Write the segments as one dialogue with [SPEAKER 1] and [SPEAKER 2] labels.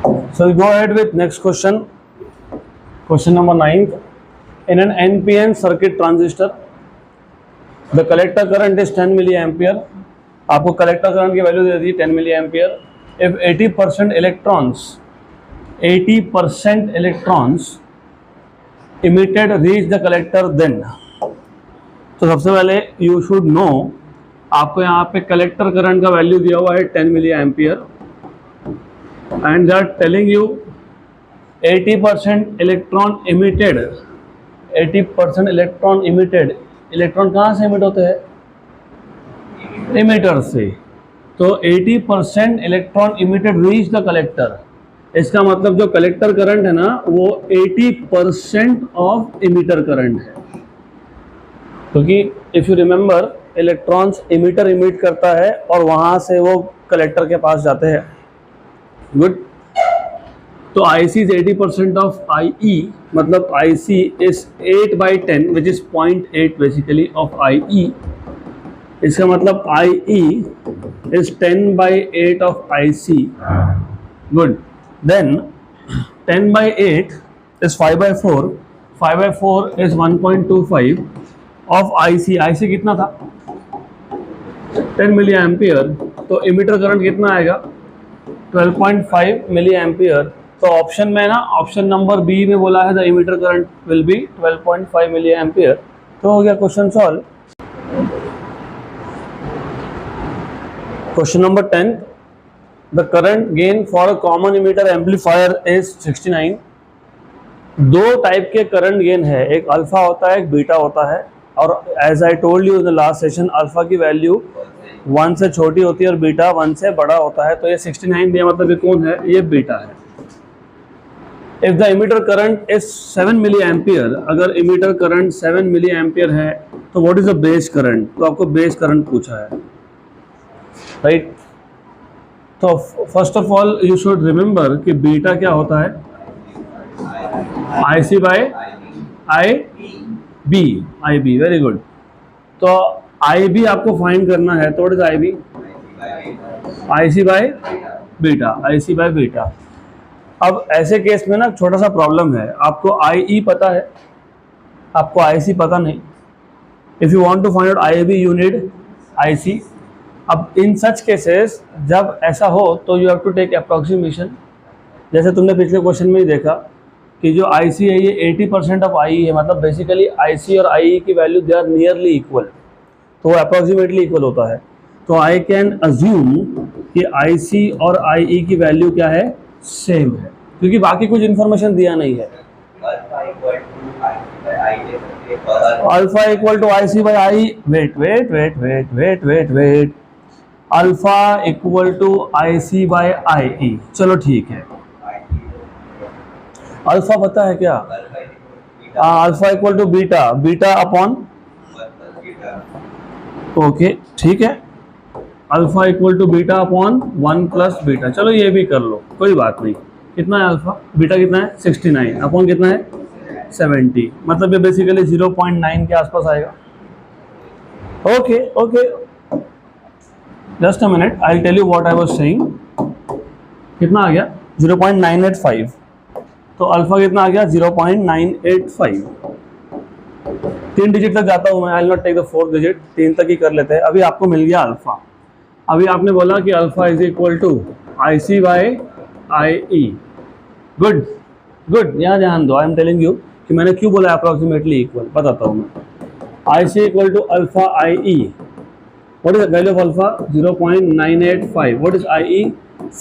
[SPEAKER 1] So we go ahead with next question. Question number 9. In an NPN circuit transistor, the collector current is 10 milliampere. आपको collector current की value they the 10 milliampere. If 80% electrons emitted reach the collector, then तो सबसे पहले you should know, आपको यहाँ पे collector current का value दिया हुआ है 10 milliampere and they are telling you 80% electron emitted. 80% electron emitted. Electron कहाँ से इमिट होते हैं? इमिटर से. तो 80% electron emitted reach the collector. इसका मतलब जो कलेक्टर करंट है ना वो 80% ऑफ इमिटर करंट है, क्योंकि if you remember electrons emitter emit करता है और वहां से वो कलेक्टर के पास जाते हैं. गुड. तो IC is 80% of IE, मतलब IC is 8/10 which is 0.8 basically of IE. इसका मतलब IE is 10/8 of IC. Good. Then 10/8 is 5/4. 5/4 is 1.25 of IC. IC कितना था? 10 मिलीएम्पियर. तो इमिटर करंट कितना आएगा? 12.5 मिलीएम्पियर. तो ऑप्शन में ना, ऑप्शन नंबर बी में बोला है the emitter current will be 12.5 milliampere. तो हो गया question solve. Question number 10. The current gain for a common emitter amplifier is 69. दो टाइप के करंट गेन है, एक अल्फा होता है, एक बीटा होता है. और as I told you in the last session, alpha की वैल्यू 1 से छोटी होती है और बीटा 1 से बड़ा होता है. तो ये 69 दिया, मतलब ये कौन है? ये बीटा है. If the emitter current is 7 milliampere, अगर इमिटर करंट 7 मिलीएम्पियर है तो what is the base current? तो आपको बेस करंट पूछा है, राइट. तो first of all you should remember कि बीटा क्या होता है? IC by IB. Very good. तो IB आपको फाइंड करना है, तो what is IB? IC by beta. अब ऐसे केस में ना छोटा सा प्रॉब्लम है. आपको IE पता है, आपको IC पता नहीं. If you want to find out IB you need IC. अब इन सच केसेस जब ऐसा हो तो you have to take approximation. जैसे तुमने पिछले क्वेश्चन में ही देखा कि जो IC है ये 80% ऑफ IE है, मतलब बेसिकली IC और IE की value they are nearly equal, तो वो अप्रॉक्सीमेटली इक्वल होता है. तो आई कैन अज्यूम कि IC और IE की वैल्यू क्या है? सेम है, क्योंकि बाकी कुछ इन्फॉर्मेशन दिया नहीं है. Alpha equal to IC by I. Wait. Alpha equal to IC by IE. चलो ठीक है. अल्फा पता है क्या? Alpha equal to beta upon. Okay ठीक है. Alpha equal to beta upon 1 plus beta. चलो ये भी कर लो, कोई बात नहीं. कितना है अल्फा? बीटा कितना है? 69 अपॉन कितना है? 70. मतलब ये बेसिकली 0.9 के आसपास आएगा. Okay just a minute, I will tell you what I was saying. कितना आ गया? 0.985. तो अल्फा कितना आ गया? 0.985. 3 डिजिट तक जाता हूँ मैं. I will not take the 4th digit, 3 तक ही कर लेते हैं. अभी आपको मिल गया अल्फा. अभी आपने बोला कि alpha is equal to IC by IE. Good. यहाँ ध्यान दो. आई एम टेलिंग यू कि मैंने क्यों बोला अप्रॉक्सीमेटली इक्वल. बताता हूँ मैं. IC equal to alpha IE. What is the value of alpha? 0.985. What is IE?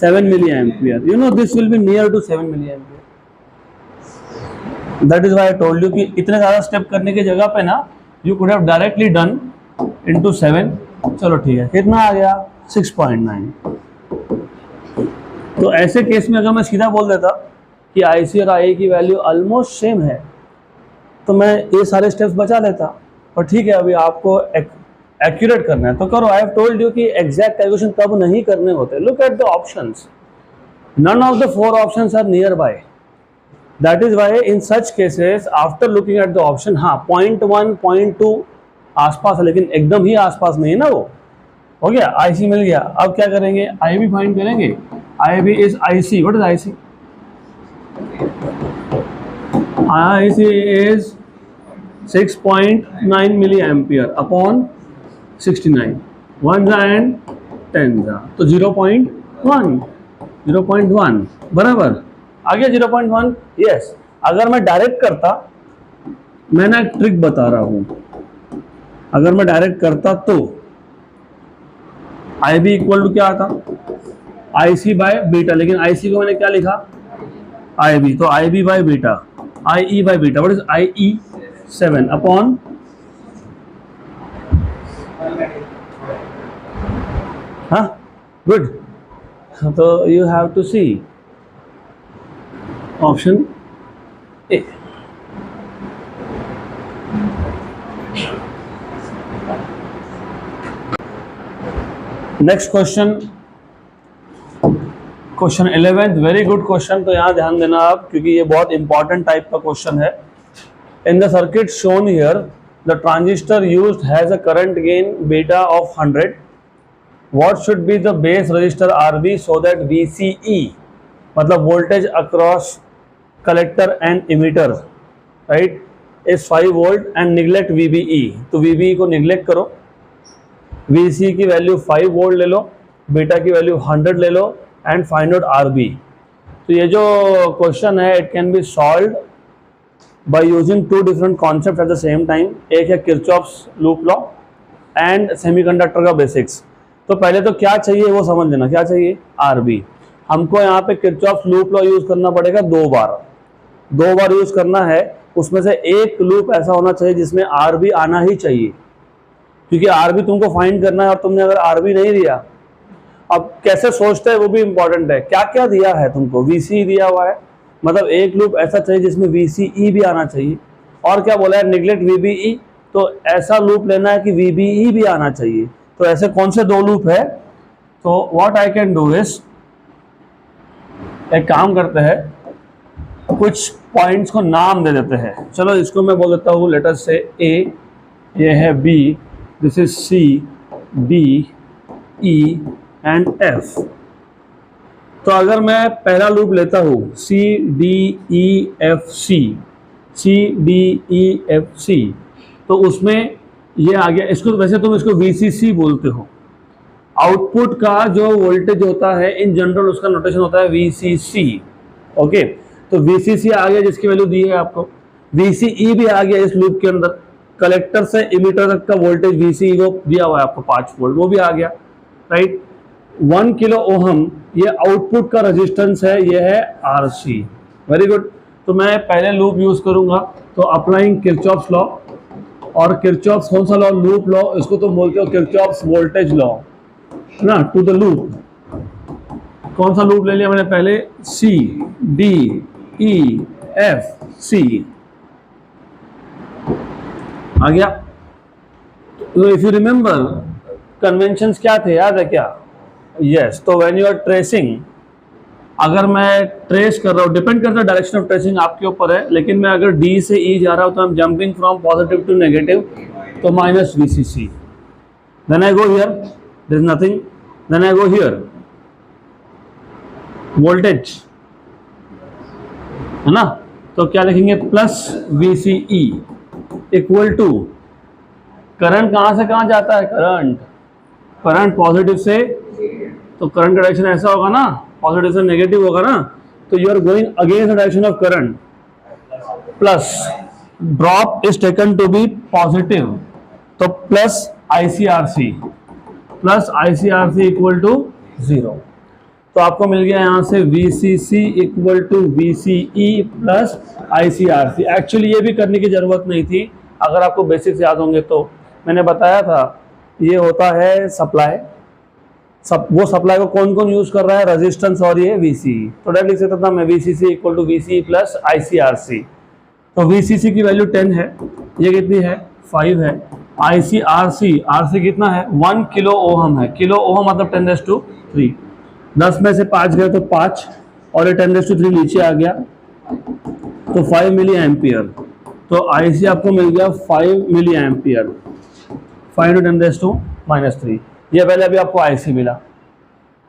[SPEAKER 1] 7 milliampere. You know this will be near to 7 milliampere. That is why I told you कि इतने ज़्यादा step करने की जगह पे ना you could have directly done into 7. चलो ठीक है. कितना आ गया? 6.9. तो ऐसे केस में अगर मैं सीधा बोल देता कि IC और IE की वैल्यू ऑलमोस्ट सेम है तो मैं ये सारे स्टेप्स बचा लेता. पर ठीक है, अभी आपको एक्यूरेट करना है तो करो. आई हैव टोल्ड यू कि एग्जैक्ट कैलकुलेशन कब नहीं करने होते. Look at the options. None of the 4 options are nearby. That is why in such cases after looking at the option, हाँ 0.1 0.2 आसपास है, लेकिन एकदम ही आसपास नहीं है ना. वो हो गया. IC मिल गया. अब क्या करेंगे? IB फाइंड करेंगे. IB is IC. What is IC? IC is 6.9 milliampere upon 69, 1 जा एंड 10 जा, तो 0.1 बराबर आ गया 0.1। यस, अगर मैं डायरेक्ट करता, मैं ना एक ट्रिक बता रहा हूं, अगर मैं डायरेक्ट करता तो IB इक्वल टू क्या आता, IC बाय बीटा, लेकिन IC को मैंने क्या लिखा IB, तो IB by beta, IE by beta, what is IE 7 upon हाँ गुड, तो you have to see option A. Next question, question 11th, very good question. तो यहाँ ध्यान देना आप, क्योंकि ये बहुत इंपॉर्टेंट टाइप का क्वेश्चन है। In the circuit shown here the transistor used has a current gain beta of 100, what should be the base register RB so that VCE, मतलब voltage across collector and emitter, right, is 5 volt and neglect VBE, तो VBE को neglect करो, VC की value 5 volt ले लो, beta की value 100 ले लो and find out RB। तो ये जो क्वेश्चन है it can be solved by using 2 different concept at the same time. एक है Kirchhoff's loop law and semiconductor का बेसिक्स। तो पहले तो क्या चाहिए वो समझ लेना, क्या चाहिए RB। हमको यहाँ पे किरचॉफ्स लूप लॉ यूज करना पड़ेगा 2 बार यूज करना है। उसमें से एक लूप ऐसा होना चाहिए जिसमें RB आना ही चाहिए, क्योंकि RB तुमको फाइंड करना है और तुमने अगर RB नहीं दिया, अब कैसे सोचते हैं वो भी इंपॉर्टेंट है। क्या क्या दिया है तुमको, VCE दिया हुआ है, मतलब एक लूप ऐसा चाहिए जिसमें VCE भी आना चाहिए, और क्या बोला है निगलेक्ट VBE, तो ऐसा लूप लेना है कि VBE भी आना चाहिए। तो ऐसे कौन से 2 लूप है, तो what I can do is, एक काम करते हैं, कुछ पॉइंट्स को नाम दे देते हैं। चलो इसको मैं बोल देता हूँ, लेट अस से A, ये है B, this is C, D, E and F। तो अगर मैं पहला लूप लेता हूँ C D E F C, C D E F C, तो उसमें ये आ गया, इसको वैसे तुम इसको VCC बोलते हो। आउटपुट का जो वोल्टेज होता है इन जनरल उसका नोटेशन होता है VCC, ओके। तो VCC आ गया जिसकी वैल्यू दी है आपको, VCE भी आ गया इस लूप के अंदर, कलेक्टर से इमीटर तक का वोल्टेज VCE को दिया हुआ है आपको 5 वोल्ट, वो भी आ गया, राइट। 1 किलो ओहम ये आउटपुट का रेजिस्टेंस है, ये है RC, वेरी गुड। तो मैं पहले लूप यूज करूंगा, तो अप्लाइंग किरचॉफ्स लॉ, और किरचॉफ्स कौन सा लॉ, लूप लॉ, इसको तो बोलते हो किरचॉफ्स वोल्टेज लॉ ना, टू द लूप। कौन सा लूप ले लिया मैंने पहले, C D E F C आ गया। तो इफ यू रिमेंबर कन्वेंशंस क्या थे, याद है क्या, यस। तो व्हेन यू आर ट्रेसिंग, अगर मैं ट्रेस कर रहा हूँ, डिपेंड करता है डायरेक्शन ऑफ ट्रेसिंग आपके ऊपर है, लेकिन मैं अगर D से E जा रहा हूँ तो I am jumping from positive to negative, तो minus VCC, then I go here, there is nothing, then I go here, voltage है ना, तो क्या लिखेंगे, plus VCE equal to, current कहाँ से कहाँ जाता है, करंट पॉजिटिव से, तो करंट का डायरेक्शन ऐसा होगा ना, पॉजिटिव से नेगेटिव होगा ना, तो you are going against the direction of current, plus drop is taken to be positive, तो प्लस ICRC इक्वल टू 0। तो आपको मिल गया यहाँ से VCC equal to VCE plus ICRC। Actually ये भी करने की जरूरत नहीं थी, अगर आपको बेसिक्स याद होंगे तो मैंने बताया था, ये होता है सप्लाई, वो सप्लाई को कौन कौन यूज कर रहा है, रेजिस्टेंस और ये VCE। तो डायरेक्ट लिख सकता था मैं VCC equal to VCE plus ICRC। तो VCC की वैल्यू 10 है, ये कितनी है 5 है, ICRC कितना है 1 किलो ओहम है, किलो ओहम मतलब 10⁻3, 10 में से 5 गए तो 5, और ये 10⁻3 नीचे आ गया, तो 5 मिली एम्पियर। तो IC आपको मिल गया 5 मिली एम्पियर, 5 × 10⁻3। ये पहले अभी आपको IC मिला।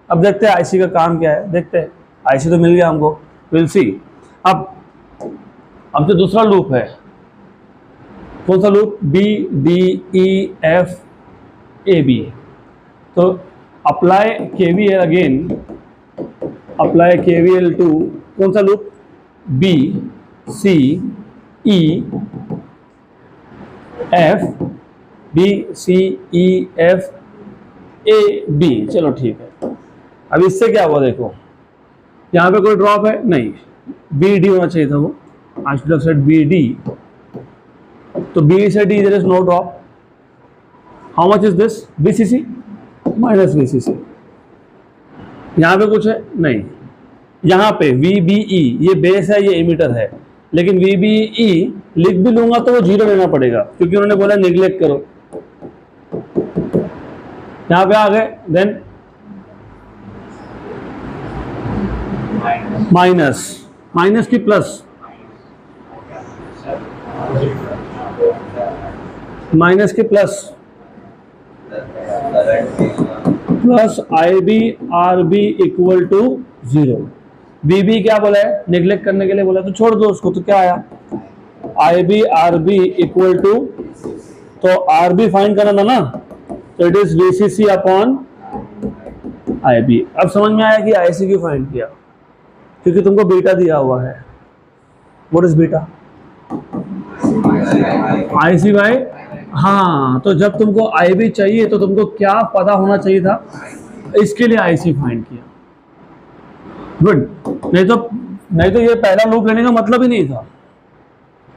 [SPEAKER 1] अब देखते हैं IC का काम क्या है, देखते हैं। IC तो मिल गया हमको, विल सी। अब अब जो दूसरा लूप है, कौन सा loop? B D E F A B. तो apply KVL again, apply KVL to कौन सा loop? B C E F, B C E F A B. चलो ठीक है। अब इससे क्या हुआ देखो, यहाँ पे कोई ड्रॉप है नहीं, बी डी होना चाहिए था वो, I should have said B D. तो बी से D there is no drop. How much is this? VCC minus VCC. यहाँ पे कुछ है नहीं, यहाँ पे VBE ये बेस है, ये एमिटर है, लेकिन VBE लिख भी लूंगा तो वो 0 लेना पड़ेगा क्योंकि उन्होंने बोला निगलेक्ट करो। यहाँ पे आ गए, देन माइनस, माइनस की प्लस, माइनस के plus, plus IB RB equal to 0। VB क्या बोला है? निगलेक्ट करने के लिए बोला, तो छोड़ दो उसको। तो क्या आया? IB RB इक्वल टू, तो RB फाइंड करना था ना, तो it is VCC upon IB। अब समझ में आया कि IC क्यों फाइंड किया? क्योंकि तुमको बीटा दिया हुआ है। What is beta? IC by, हाँ, तो जब तुमको IB चाहिए तो तुमको क्या पता होना चाहिए था? इसके लिए IC फाइंड किया। गुड। नहीं तो ये पहला लूप लेने का मतलब ही नहीं था।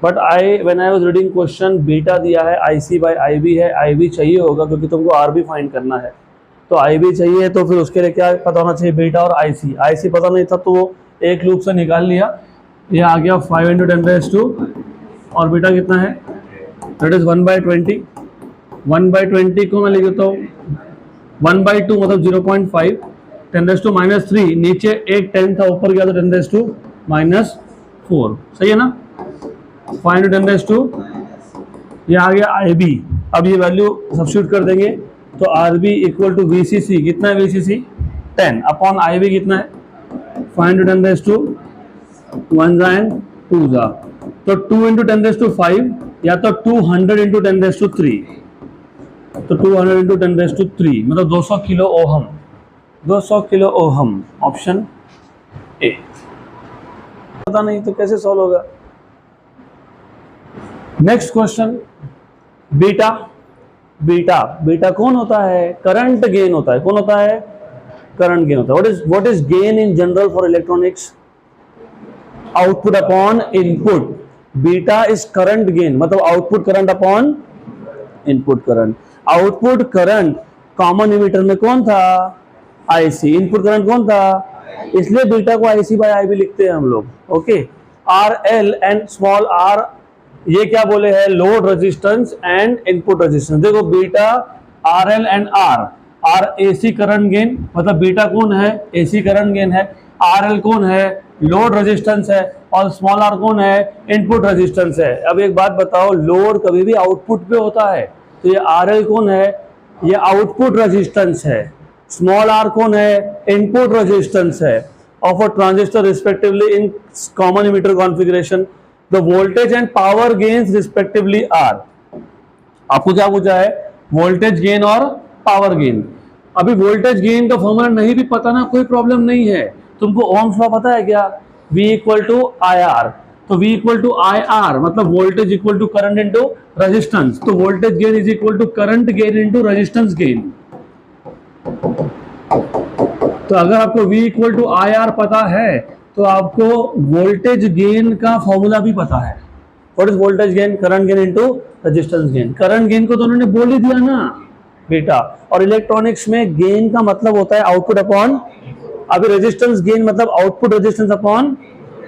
[SPEAKER 1] But when I was reading question, beta दिया है, IC बाय IB है, IB चाहिए होगा क्योंकि तुमको RB फाइंड करना है, तो IB चाहिए, तो फिर उसके लिए क्या पता होना चाहिए? बीटा और IC पता नहीं था तो वो एक लूप से निकाल लिया। ये आ गया 5 × 10⁻², और बीटा कितना है? That is 1/20। 1/20 को मैं लिख देता हूँ 1/2 मतलब 0.5, 10⁻³ नीचे एक 10 था, ऊपर गया तो 10⁻⁻4। सही है ना? 5 × 10⁻², ये आ गया IB। अब ये वैल्यू सब्स्टिट्यूट कर देंगे तो RB इक्वल टू VCC, कितना है VCC? 10 अपॉन IB कितना है? 5 × 10⁻², 1 and 2 जा, तो 2 × 10⁻5 या तो 200 × 10⁻3, तो 200 × 10⁻3 मतलब 200 kilo ohm, 200 kilo ohm. Option A. पता नहीं तो कैसे सॉल्व होगा? Next question, beta. बीटा कौन होता है? करंट गेन होता है। कौन होता है? करंट गेन होता है। What is gain in general for electronics? Output upon input. Beta is current gain, मतलब output current upon input current. Output current common emitter में कौन था? IC। इनपुट करंट कौन था? इसलिए बीटा को IC बाय IB लिखते हैं हम लोग। Okay. RL and small r, ये क्या बोले हैं? Load resistance and input resistance. देखो beta, RL and R AC current gain, मतलब बीटा कौन है? AC करंट गेन है। RL कौन है? लोड रेजिस्टेंस है। और स्मॉल r कौन है? इनपुट रेजिस्टेंस है। अब एक बात बताओ, लोड कभी भी आउटपुट पे होता है, तो ये RL कौन है? ये आउटपुट रेजिस्टेंस है। स्मॉल r कौन है? इनपुट रेजिस्टेंस है of a transistor respectively in common emitter configuration. The voltage and power gains respectively are. आपको क्या पूछा है? वोल्टेज गेन और पावर गेन। अभी वोल्टेज गेन का फॉर्मूला नहीं भी पता ना, कोई प्रॉब्लम नहीं है। तुमको ओम्स लॉ पता है क्या? V इक्वल टू IR, तो V इक्वल टू IR मतलब voltage equal to current into resistance. तो voltage gain is equal to current gain into resistance gain. तो अगर आपको V इक्वल टू IR पता है तो आपको वोल्टेज गेन का फॉर्मूला भी पता है। What is voltage gain? Current gain into resistance gain. Current gain को तो उन्होंने बोल ही दिया ना बेटा। और इलेक्ट्रॉनिक्स में गेन का मतलब होता है आउटपुट अपॉन, अभी रेजिस्टेंस गेन मतलब output resistance upon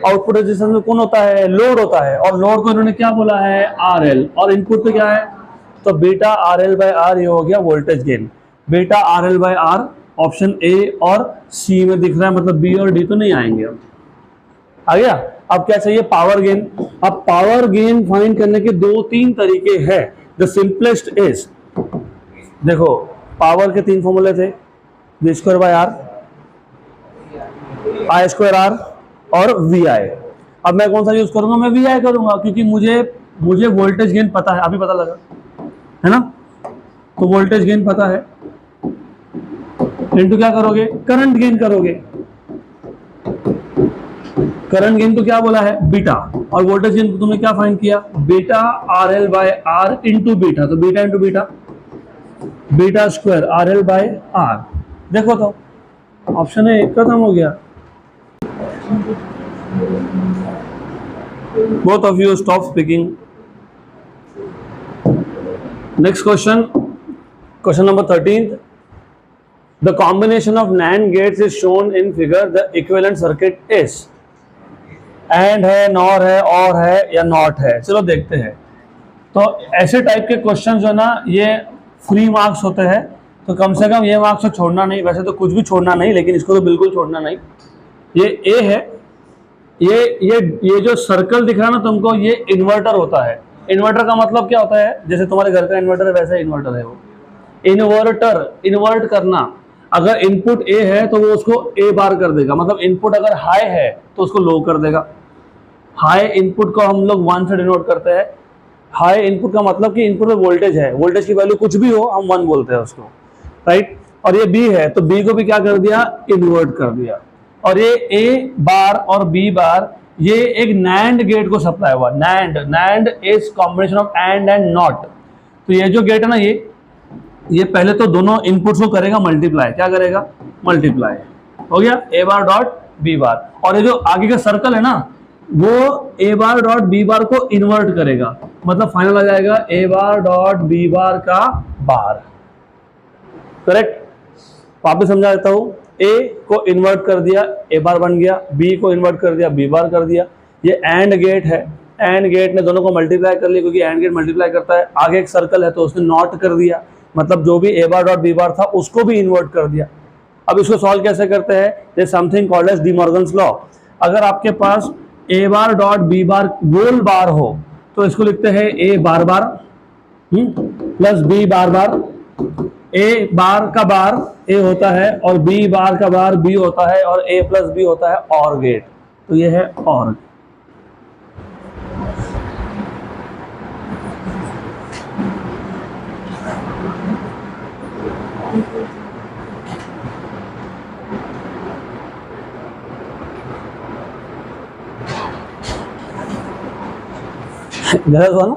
[SPEAKER 1] output resistance में कौन होता है? लोड होता है। और लोड को इन्होंने क्या बोला है? RL। और इनपुट पे क्या है? तो बीटा RL बाय R, ये हो गया voltage gain. Beta RL by R option A और सी में दिख रहा है, मतलब बी और डी तो नहीं आएंगे। अब आ गया। अब क्या चाहिए? Power gain. अब पावर गेन फाइंड करने के 2-3 तरीके हैं। द सिंपलेस्ट इज, देखो पावर के 3 फॉर्मूले थे, V² by R, I² R और VI। अब मैं कौन सा यूज करूंगा, मैं VI करूंगा, क्योंकि मुझे वोल्टेज गेन पता है, अभी पता लगा है ना। तो वोल्टेज गेन पता है, इनटू क्या करोगे, करंट गेन करोगे। करंट गेन तो क्या बोला है, बीटा, और वोल्टेज गेन तो तुमने क्या फाइंड किया, beta RL by R into beta, तो beta into beta, beta square RL by R. देखो तो ऑप्शन है, खत्म हो गया। Both of you stop speaking. Next question, question number 13th. The combination of NAND gates is shown in figure. The equivalent circuit is. AND है, NOR है, OR है या NOT है। चलो देखते हैं। तो ऐसे टाइप के क्वेश्चन जो ना ये फ्री मार्क्स होते हैं, तो कम से कम ये मार्क्स तो छोड़ना नहीं, वैसे तो कुछ भी छोड़ना नहीं, लेकिन इसको तो बिल्कुल छोड़ना नहीं। ये A है, ये जो सर्कल दिख रहा है ना तुमको, ये इन्वर्टर होता है। इन्वर्टर का मतलब क्या होता है, जैसे तुम्हारे घर का इन्वर्टर है वैसा इन्वर्टर है वो। इन्वर्टर, इन्वर्ट करना, अगर इनपुट A है तो वो उसको A बार कर देगा, मतलब इनपुट अगर हाई है तो उसको लो कर देगा। हाई इनपुट को हम लोग 1 से डिनोट करते हैं। हाई इनपुट का मतलब कि इनपुट में वोल्टेज है, वोल्टेज की वैल्यू कुछ भी हो हम 1 बोलते हैं उसको, राइट। और ये B है तो B को भी क्या कर दिया, इन्वर्ट कर दिया। और ये A बार और B बार ये एक NAND गेट को सप्लाई हुआ। NAND is combination of AND and NOT। तो ये जो गेट है ना, ये पहले तो दोनों इनपुट्स को करेगा मल्टीप्लाई, क्या करेगा, मल्टीप्लाई। हो गया A बार डॉट B बार। और ये जो आगे का सर्कल है ना, वो A बार डॉट B बार को इन्वर्ट करेगा, मतलब फाइनल आ जाएगा A बार डॉट B बार का बार। करेक्ट। वापस समझा देता हूं, A को इन्वर्ट कर दिया A बार बन गया, B को इन्वर्ट कर दिया B बार कर दिया। ये AND गेट है, AND गेट ने दोनों को मल्टीप्लाई कर लिया, क्योंकि AND गेट मल्टीप्लाई करता है। आगे एक सर्कल है तो उसने नॉट कर दिया, मतलब जो भी A बार डॉट B बार था उसको भी इन्वर्ट कर दिया। अब इसको सॉल्व कैसे करते हैं, there is something called as de Morgan's law. अगर आपके पास A bar dot B bar गोल बार हो तो इसको लिखते हैं A bar bar plus B bar bar. A bar का बार A होता है और B बार का बार B होता है, और A प्लस B होता है OR गेट, तो ये है OR। गलत हुआ ना।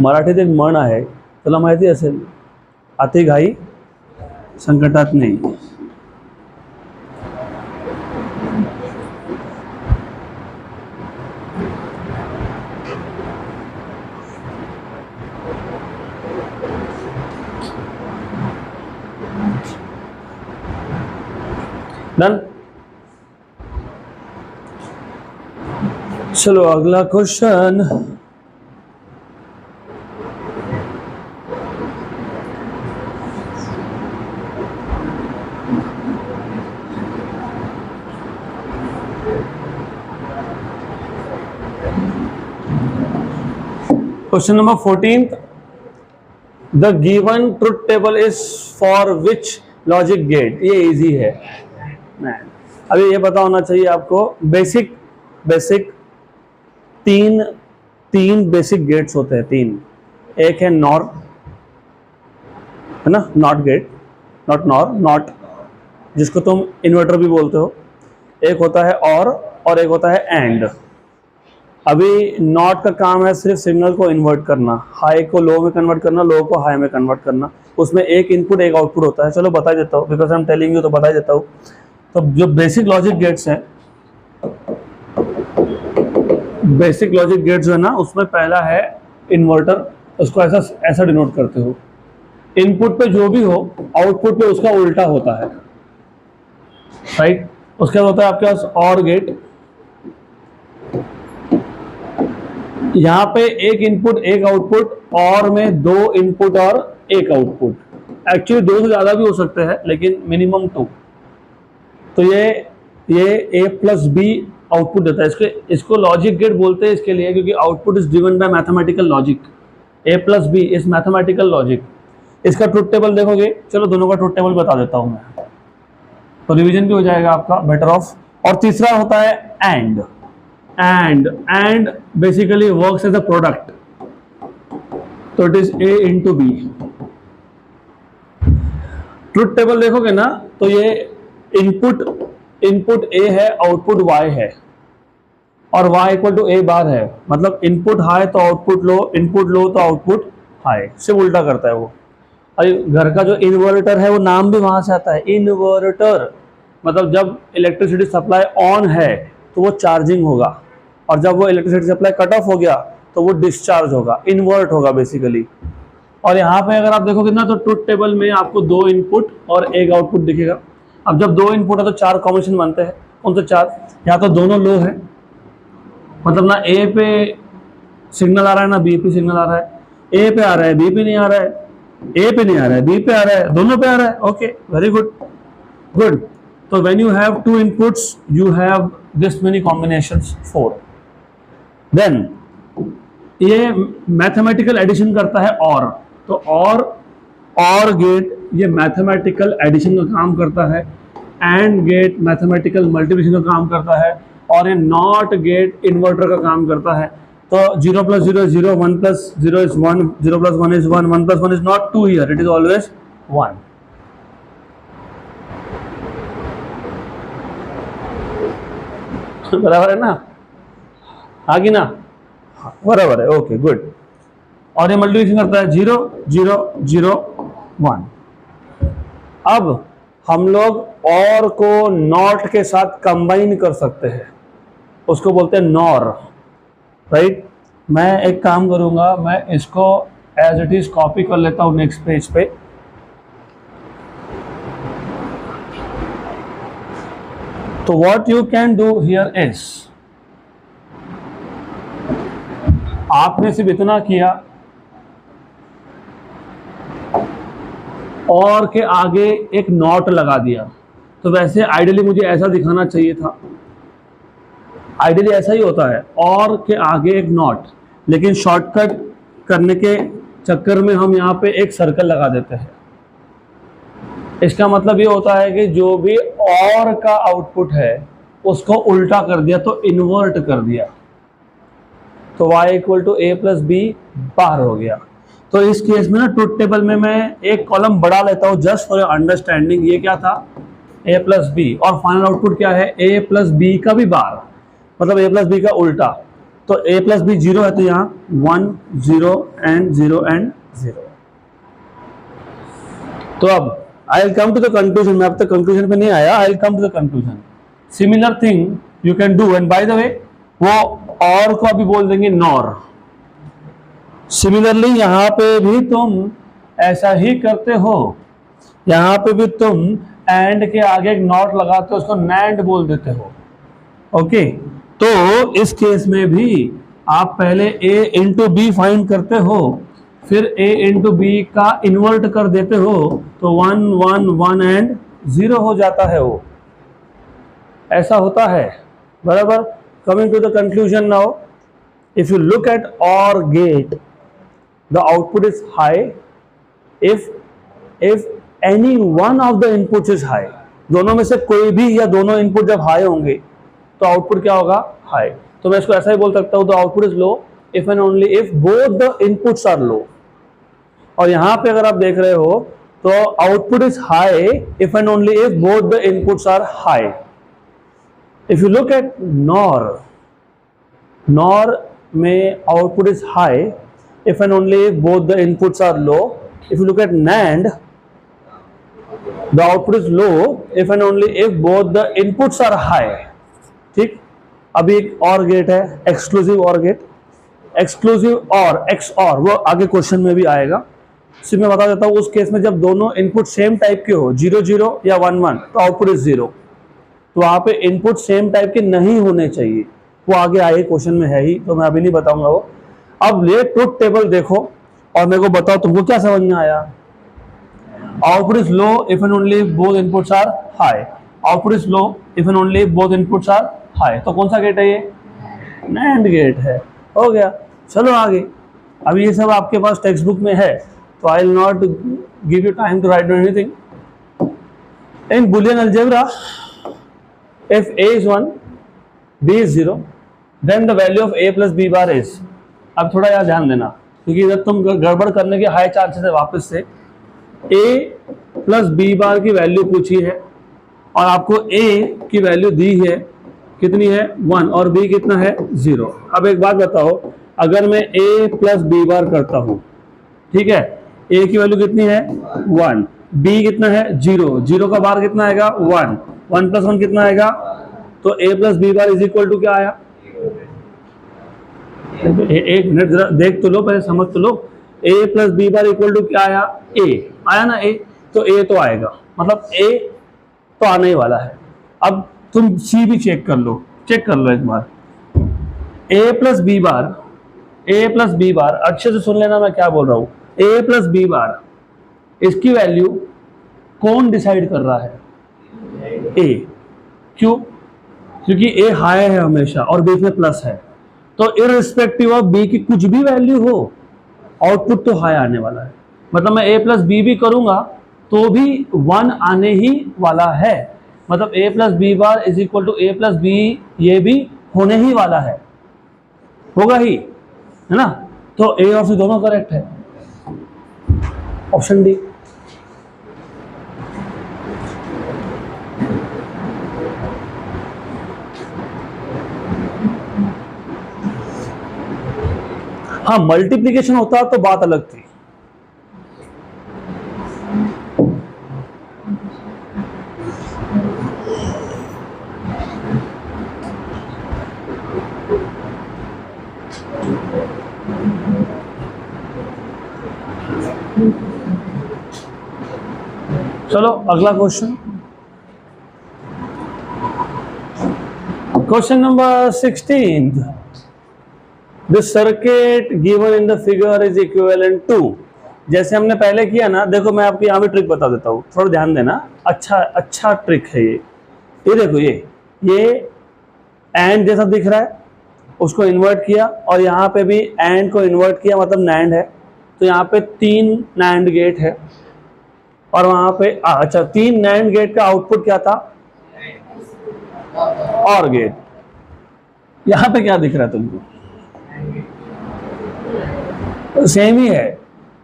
[SPEAKER 1] मराठीत एक म्हण आहे, तुला माहिती असेल, अति घाई संकटात नाही। डन। चलो अगला question, question number 14th, the given truth table is for which logic gate. ये इजी है, अभी ये पता होना चाहिए आपको। बेसिक तीन बेसिक गेट्स होते हैं, तीन। एक है नॉर, है ना, not gate, not nor, not जिसको तुम इन्वर्टर भी बोलते हो। एक होता है और एक होता है एंड। अभी नॉट का काम है सिर्फ सिग्नल को इन्वर्ट करना, हाई को लो में कन्वर्ट करना, लो को हाई में कन्वर्ट करना। उसमें एक इनपुट एक आउटपुट होता है। चलो बता देता हूँ, because I am telling you, तो बता देता हूँ। तो जो बेसिक लॉजिक गेट्स हैं, बेसिक लॉजिक गेट्स जो है ना, उसमें पहला है इन्वर्टर। उसको ऐसा डिनोट करते हो, इनपुट पे जो भी हो आउटपुट पे उसका उल्टा होता है, राइट। उसके बाद होता है आपके पास और गेट। यहाँ पे एक इनपुट एक आउटपुट, और में 2 इनपुट और 1 आउटपुट। एक्चुअली 2 से ज्यादा भी हो सकते हैं, लेकिन मिनिमम 2। तो ये A प्लस बी आउटपुट देता है। इसको लॉजिक गेट बोलते हैं इसके लिए, क्योंकि output is driven by mathematical logic. A plus B is mathematical logic. इसका ट्रुथ टेबल देखोगे, चलो दोनों का ट्रुथ टेबल बता देता हूं मैं। तो रिवीजन भी हो जाएगा आपका, बेटर ऑफ। और तीसरा होता है AND. And basically works as a product, तो it is A into B. Truth table देखोगे ना तो ये इनपुट ए है, आउटपुट वाई है, और y इक्वल टू ए बार है। मतलब इनपुट हाई तो आउटपुट लो, इनपुट लो तो आउटपुट हाई, सिर्फ उल्टा करता है वो। और घर का जो इन्वर्टर है वो नाम भी वहां से आता है, इन्वर्टर। मतलब जब इलेक्ट्रिसिटी सप्लाई ऑन है तो वो चार्जिंग होगा, और जब वो इलेक्ट्रिसिटी सप्लाई कट ऑफ हो गया तो वो डिस्चार्ज होगा, इन्वर्ट होगा बेसिकली। और यहाँ पे अगर आप देखोगे ना तो ट्रुथ टेबल में आपको 2 इनपुट और 1 आउटपुट दिखेगा। अब जब 2 इनपुट है तो 4 कॉम्बिनेशन बनते हैं, कौन से 4? यहाँ तो दोनों लो है, मतलब ना ए पे सिग्नल आ रहा है ना बी पे सिग्नल आ रहा है, ए पे आ रहा है बी पे नहीं आ रहा है, ए पे नहीं आ रहा है बी पे आ रहा है, दोनों पे आ रहा है। Okay, very good good. तो when you have 2 inputs you have this many combinations, 4। देन ये मैथमेटिकल एडिशन करता है, तो और गेट ये मैथमेटिकल एडिशन का काम करता है, एंड गेट मैथमेटिकल मल्टीप्लिकेशन का काम करता है, और ये नॉट गेट इन्वर्टर का काम करता है। तो 0 + 0 is 0, 1 + 0 is 1, 0 + 1 is 1, 1 + 1 is not 2 here, it is always 1. बराबर है ना? हाँ कि ना? बराबर है, ओके गुड। और ये मल्टीप्लिकेशन करता है 0 0 0 1। अब हम लोग और को नॉट के साथ कंबाइन कर सकते हैं, उसको बोलते हैं नॉर, राइट। मैं एक काम करूंगा, मैं इसको एज इट इज कॉपी कर लेता हूं नेक्स्ट पेज पे। तो what you can do here is, आपने सिर्फ इतना किया और के आगे एक नॉट लगा दिया। तो वैसे आइडियली मुझे ऐसा दिखाना चाहिए था, आइडियली ऐसा ही होता है, और के आगे एक नॉट, लेकिन शॉर्टकट करने के चक्कर में हम यहाँ पे एक सर्कल लगा देते हैं। इसका मतलब ये होता है कि जो भी और का आउटपुट है उसको उल्टा कर दिया, तो इन्वर्ट कर दिया, तो y = a + b बाहर हो गया। तो इस केस में ना ट्रुथ टेबल में मैं एक कॉलम बढ़ा लेता हूँ जस्ट फॉर अंडरस्टैंडिंग। ये क्या था? a + b, और फाइनल आउटपुट क्या है? a + b का भी बार, मतलब a + b का उल्टा। तो a + b 0 है, तो यहाँ 1 0 and 0 and 0। तो अब I will come to the conclusion. मैं अब तक कंक्लूजन पे नहीं आया, I will come to the conclusion. Similar thing you can do, and by the way वो और को अभी बोल देंगे नॉर। सिमिलरली यहाँ पे भी तुम ऐसा ही करते हो, यहाँ पे भी तुम एंड के आगे एक नॉट लगाते हो, उसको नैंड बोल देते हो। ओके, तो इस केस में भी आप पहले a × b फाइंड करते हो, फिर a × b का इन्वर्ट कर देते हो, तो 1 1 1 एंड 0 हो जाता है वो, ऐसा होता है, बराबर। Coming to the conclusion now, if you look at OR gate, the output is high if any one of the inputs is high। दोनों में से कोई भी या दोनों इनपुट जब हाई होंगे तो आउटपुट क्या होगा? हाई। तो मैं इसको ऐसा ही बोल सकता हूं, the output is low if and only if both the inputs are low. और यहां पे अगर आप देख रहे हो तो output is high if and only if both the inputs are high. If you look at NOR में output is high if and only if both the inputs are low। If you look at NAND, the output is low if and only if both the inputs are high। ठीक, अभी एक और gate है, exclusive और gate. Exclusive और XOR वो आगे question में भी आएगा, सिर्फ मैं बता देता हूँ। उस केस में जब दोनों इनपुट सेम टाइप के हो, 0 0 या 1 1, तो आउटपुट इज 0। तो वहां पे इनपुट सेम टाइप के नहीं होने चाहिए, वो आगे आए क्वेश्चन में है ही, तो मैं अभी नहीं बताऊंगा वो। अब ये ट्रुथ टेबल देखो और मेरे को बताओ तुमको क्या समझ में आया? Output is low if and only if both inputs are high. Output is low if and only if both inputs are high. तो कौन सा गेट है ये? नैंड गेट है। हो गया, चलो आगे। अब ये सब आपके पास टेक्स्ट बुक में है, तो I will not give you time to write anything. In Boolean algebra if a is 1 b is 0 then the value of a plus b bar is, अब थोड़ा यार ध्यान देना क्योंकि इधर तुम गड़बड़ करने के हाई चांसेस है। वापस से a प्लस b बार की वैल्यू पूछी है और आपको a की वैल्यू दी है, कितनी है 1 और b कितना है 0। अब एक बात बताओ, अगर मैं a प्लस b बार करता हूं, ठीक है, a की वैल्यू कितनी है 1, b कितना है 0, 0 का बार कितना आएगा 1, 1 प्लस 1 कितना आएगा, तो a plus b bar is equal to क्या आया, एक मिनट जरा देख तो लो, पहले समझ तो लो, a plus b bar equal to क्या आया a, आया ना a, तो a तो आएगा, मतलब a तो आने ही वाला है। अब तुम c भी चेक कर लो एक बार, a प्लस b बार अच्छे से सुन लेना मैं क्या बोल रहा हूं, a प्लस b बार इसकी वैल्यू कौन डिसाइड कर रहा है, a, क्यों, क्योंकि a हाई है हमेशा और बीच में प्लस है, तो इररिस्पेक्टिव ऑफ b की कुछ भी वैल्यू हो आउटपुट तो हाई आने वाला है। मतलब मैं a प्लस b भी करूंगा तो भी 1 आने ही वाला है, मतलब a plus B bar is equal to a plus B, ये भी होने ही वाला है, होगा ही, है ना। तो a और c दोनों करेक्ट है, ऑप्शन डी। हाँ, मल्टीप्लिकेशन होता तो बात अलग थी। चलो अगला question, question number 16, the circuit given in the figure is equivalent to, जैसे हमने पहले किया ना, देखो मैं आपको यहाँ भी ट्रिक बता देता हूँ, थोड़ा ध्यान देना, अच्छा ट्रिक है ये देखो, ये एंड जैसा दिख रहा है, उसको इन्वर्ट किया और यहाँ पे भी एंड को इन्वर्ट किया, मतलब नैंड है, तो यहाँ पे 3 नैंड गेट है और वहाँ पे अच्छा 3 नैंड गेट का आउटपुट क्या था, और गेट। यहाँ पे क्या दिख रहा है तुमको, सेम ही है,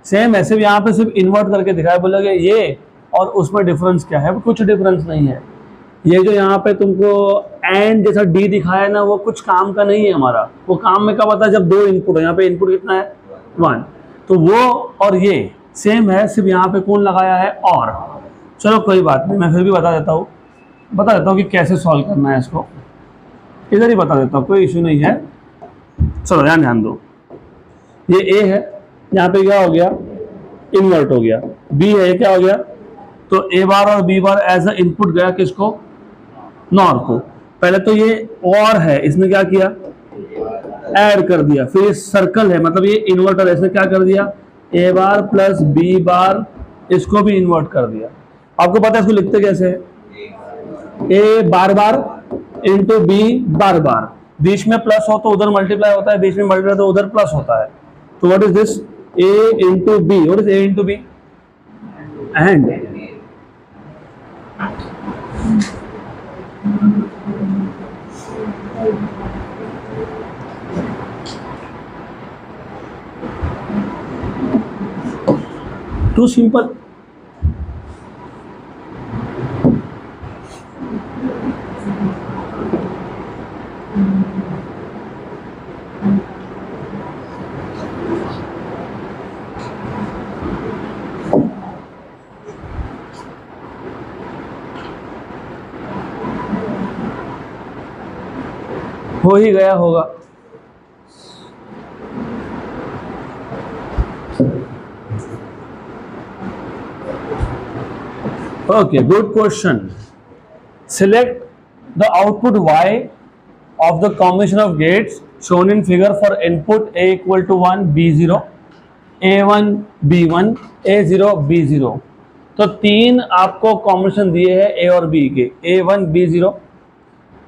[SPEAKER 1] सेम है, सिर्फ यहाँ पे सिर्फ इन्वर्ट करके दिखाया, बोलोगे ये और उसमें डिफरेंस क्या है, कुछ डिफरेंस नहीं है। ये जो यहाँ पे तुमको एंड जैसा डी दिखाया ना, वो कुछ काम का नहीं है हमारा, वो काम में कब आता है जब 2 इनपुट है, यहाँ पे इनपुट कितना है 1, तो वो और ये सेम है, सिर्फ यहाँ पे कौन लगाया है और। चलो कोई बात नहीं, मैं फिर भी बता देता हूँ कि कैसे सॉल्व करना है इसको, इधर ही बता देता हूँ, कोई इशू नहीं है। चलो ध्यान दो, ये ए है, यहाँ पे क्या हो गया इन्वर्ट हो गया, बी है, ये क्या हो गया, तो ए बार और B bar as a input गया किसको, नॉर को। पहले तो ये और है, इसने क्या किया ऐड कर दिया, फिर ये सर्कल है, मतलब ये इन्वर्टर है, इसने क्या कर दिया ए बार प्लस बी बार, इसको भी इन्वर्ट कर दिया। आपको पता है इसको लिखते कैसे है, ए बार बार इंटू बी बार बार, बीच में प्लस हो तो उधर मल्टीप्लाई होता है, बीच में मल्टीप्लाई तो उधर प्लस होता है। तो what is this, A into B, what is A into B, and too simple. हो ही गया होगा। Okay, good question. Select the output Y of the combination of gates shown in figure for input A equal to 1, B0, A1, B1, A0, B0। तो 3 आपको combination दिए हैं A और B के, A1, B0,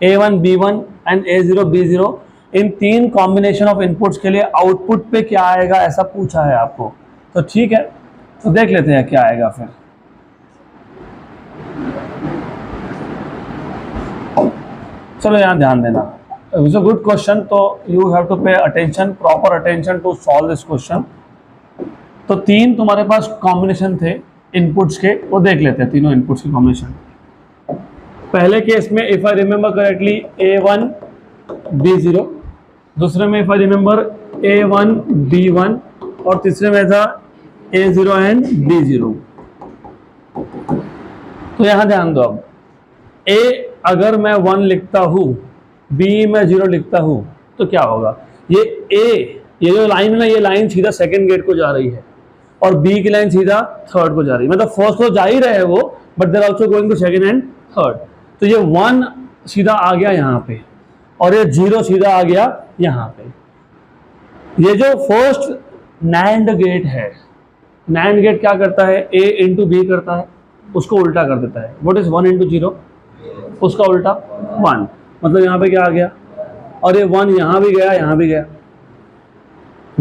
[SPEAKER 1] A1, B1 and A0, B0। In 3 combination of inputs के लिए output पे क्या आएगा ऐसा पूछा है आपको। तो ठीक है, तो देख लेते हैं क्या आएगा फिर। चलो यहाँ ध्यान देना, इट्स अ गुड क्वेश्चन, तो you have to pay attention, proper attention to solve this question. तो तीन तुम्हारे पास कॉम्बिनेशन थे इनपुट्स के, वो देख लेते हैं तीनों इनपुट्स की कॉम्बिनेशन। पहले केस में if I remember correctly A1 B0, दूसरे में if I remember A1 B1, और तीसरे में था A0 एंड B0। तो यहां ध्यान दो, अब A अगर मैं 1 लिखता हूं, B मैं 0 लिखता हूं, तो क्या होगा, ये A, ये जो लाइन है ना, ये लाइन सीधा सेकंड गेट को जा रही है, और B की लाइन सीधा थर्ड को जा रही है। मतलब फर्स्ट को जा ही रहे हैं वो, but there also going to second and third. तो ये 1 सीधा आ गया यहाँ पे, और ये 0 सीधा आ गया यहाँ पे। ये जो फर्स्ट NAND गेट है, NAND गेट क्या करता है, A इंटू B करता है, उसको उल्टा कर देता है। व्हाट इज 1 इंटू 0, उसका उल्टा 1, मतलब यहाँ पे क्या आ गया, और ये 1 यहाँ भी गया, यहाँ भी गया।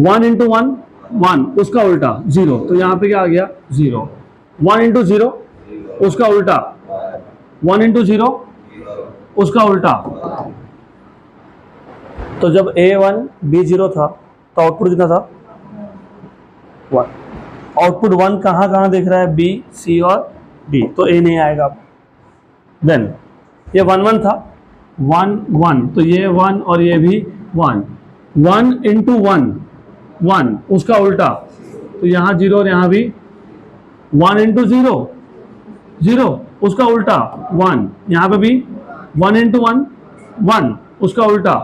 [SPEAKER 1] 1 इंटू 1 1, उसका उल्टा 0, तो यहाँ पे क्या आ गया 0। 1 इंटू 0, उसका उल्टा 1 इंटू 0, उसका उल्टा। तो जब A1 B0 था तो आउटपुट कितना था 1। आउटपुट 1 कहाँ कहाँ देख रहा है, B C और D, तो A नहीं आएगा। देन ये 1 1 था, 1 1, तो ये 1 और ये भी 1। 1 इंटू 1 1, उसका उल्टा, तो यहाँ 0 और यहाँ भी 1 इंटू 0 0, उसका उल्टा 1, यहाँ पे भी 1 इंटू 1 1, उसका उल्टा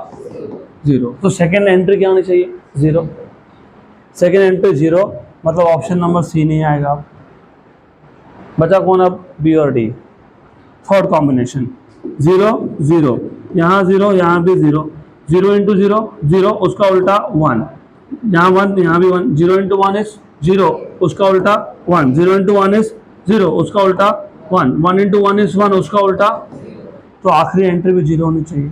[SPEAKER 1] 0। तो सेकेंड एंट्री क्या होनी चाहिए 0, सेकेंड एंट्री 0, मतलब ऑप्शन नंबर C नहीं आएगा। बचा कौन अब, B और D। थर्ड कॉम्बिनेशन 0 0, यहाँ 0 यहाँ भी 0, 0 इंटू 0 0, उसका उल्टा 1, यहाँ 1 यहाँ भी 1, 0 इंटू 1 इज 0, उसका उल्टा 1, 0 इंटू 1 इज 0, उसका उल्टा 1, 1 इंटू 1 इज 1, उसका उल्टा। तो आखिरी एंट्री भी 0 होनी चाहिए।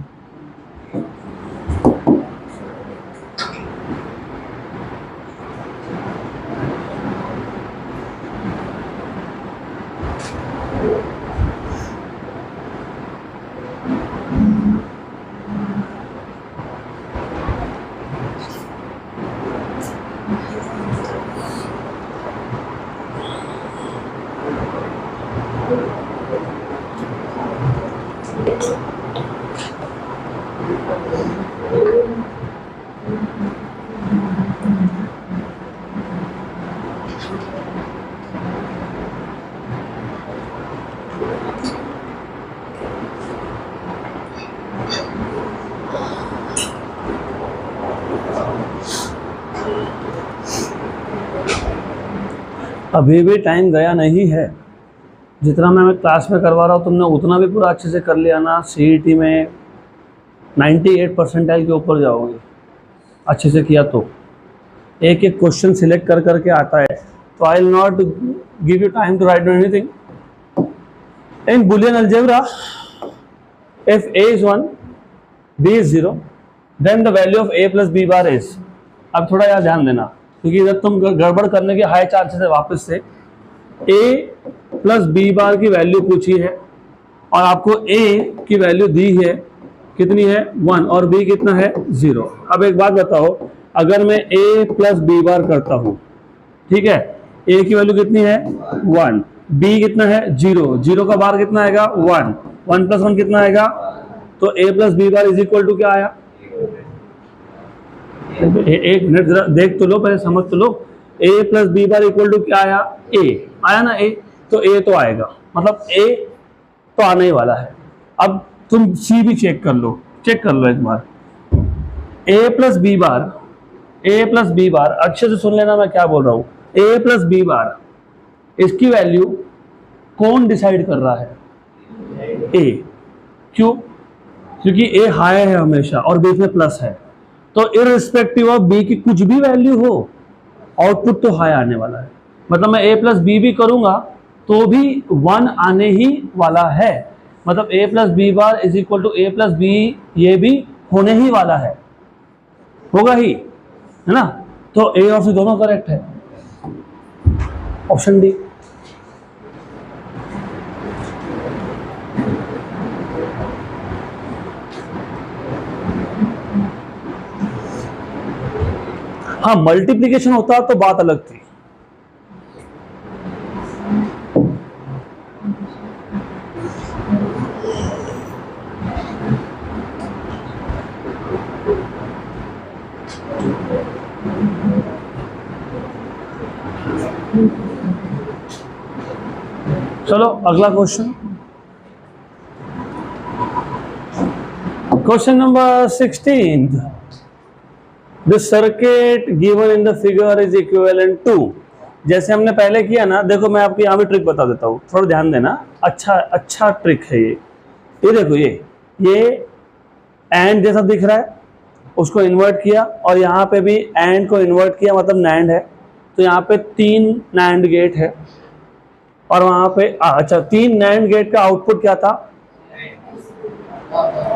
[SPEAKER 1] अभी भी टाइम गया नहीं है, जितना मैं क्लास में करवा रहा हूँ तुमने उतना भी पूरा अच्छे से कर लिया ना, CET में 98 परसेंटाइल के ऊपर जाओगे अच्छे से किया तो। एक एक क्वेश्चन सिलेक्ट कर करके आता है, तो I will not give you time to write anything. In Boolean algebra if A is 1 B is 0 then the value of A plus B bar is। अब थोड़ा यार ध्यान देना, क्योंकि जब तुम गड़बड़ करने के हाई चांसेस है वापस से। A प्लस B बार की वैल्यू पूछी है और आपको A की वैल्यू दी है, कितनी है 1, और B कितना है 0। अब एक बात बताओ, अगर मैं A प्लस B बार करता हूँ, ठीक है, A की वैल्यू कितनी है 1, B कितना है 0, 0 का बार कितना आएगा 1, 1 प्लस 1 कितना आएगा, तो A plus B bar is equal to क्या आया। एक मिनट जरा देख तो लो, पहले समझ तो लो। A plus B bar equal to क्या आया, A आया ना, A तो A तो आएगा, मतलब A तो आने ही वाला है। अब तुम C भी चेक कर लो एक बार। A प्लस B बार अच्छे से सुन लेना मैं क्या बोल रहा हूँ। A प्लस B बार, इसकी वैल्यू कौन डिसाइड कर रहा है, A। क्यों, क्योंकि A हाई है हमेशा और बीच में प्लस है, तो इररिस्पेक्टिव ऑफ B की कुछ भी वैल्यू हो, आउटपुट तो हाई आने वाला है। मतलब मैं A प्लस B भी करूंगा तो भी 1 आने ही वाला है, मतलब A plus B bar is equal to A plus B, ये भी होने ही वाला है, होगा ही, है ना। तो A और C दोनों करेक्ट है, ऑप्शन डी। हाँ मल्टीप्लीकेशन होता तो बात अलग थी। चलो अगला question, question number 16। The circuit given in the figure is equivalent to. जैसे हमने पहले किया ना, देखो मैं आपको यहाँ भी ट्रिक बता देता हूँ, थोड़ा ध्यान देना, अच्छा ट्रिक है ये देखो, ये एंड जैसा दिख रहा है, उसको इन्वर्ट किया, और यहाँ पे भी एंड को इन्वर्ट किया, मतलब नैंड है। तो यहाँ पे 3 नैंड गेट है, और वहां पे अच्छा 3 नैंड गेट का आउटपुट क्या था,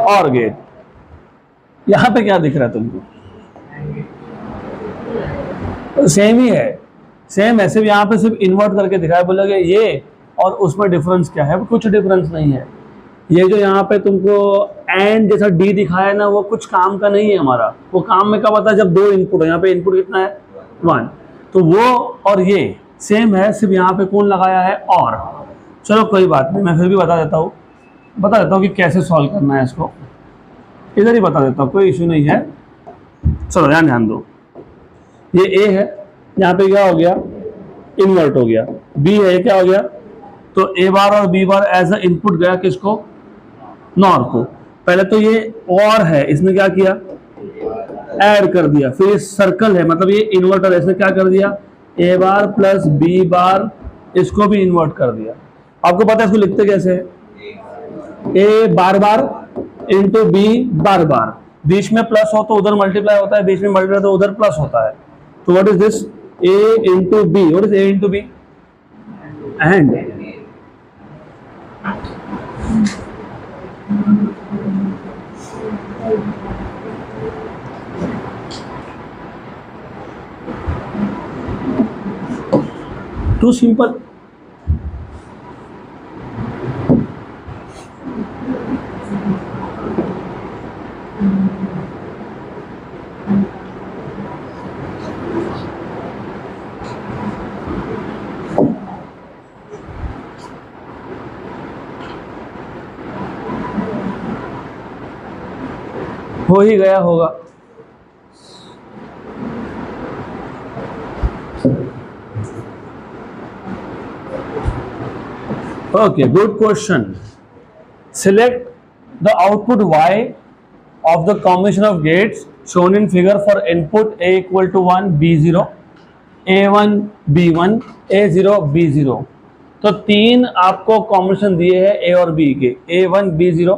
[SPEAKER 1] और गेट। यहाँ पे क्या दिख रहा है तुमको, सेम ही है, सेम है, सिर्फ यहाँ पे सिर्फ इन्वर्ट करके दिखाया, बोलोगे ये और उसमें डिफरेंस क्या है, कुछ डिफरेंस नहीं है। ये जो यहाँ पे तुमको एंड जैसा डी दिखाया है ना, वो कुछ काम का नहीं है हमारा। वो काम में कब आता है, जब 2 इनपुट हो। यहाँ पे इनपुट कितना है, 1, तो वो और ये सेम है, सिर्फ यहाँ पे कौन लगाया है, और। चलो कोई बात नहीं, मैं फिर भी बता देता हूँ कि कैसे सॉल्व करना है इसको, इधर ही बता देता हूँ, कोई इशू नहीं है। चलो ध्यान दो, ये ए है, यहाँ पे क्या हो गया, इन्वर्ट हो गया। बी है, क्या हो गया, तो ए बार और B bar as a input गया किसको, नॉर को। पहले तो ये और है, इसने क्या किया, ऐड कर दिया, फिर ये सर्कल है, मतलब ये इन्वर्टर है, इसने क्या कर दिया, ए बार प्लस बी बार, इसको भी इन्वर्ट कर दिया। आपको पता है इसको लिखते कैसे है, ए बार बार इंटू बी बार बार, बीच में प्लस हो तो उधर मल्टीप्लाई होता है, बीच में मल्टीप्लाई तो उधर प्लस होता है। तो what is this, A into B, what is A into B, and too simple. हो ही गया होगा। Okay, good question. Select the output Y of the combination of gates shown in figure for input A equal to 1, B0, A1, B1, A0, B0। तो 3 आपको combination दिए हैं A और B के, A1, B0,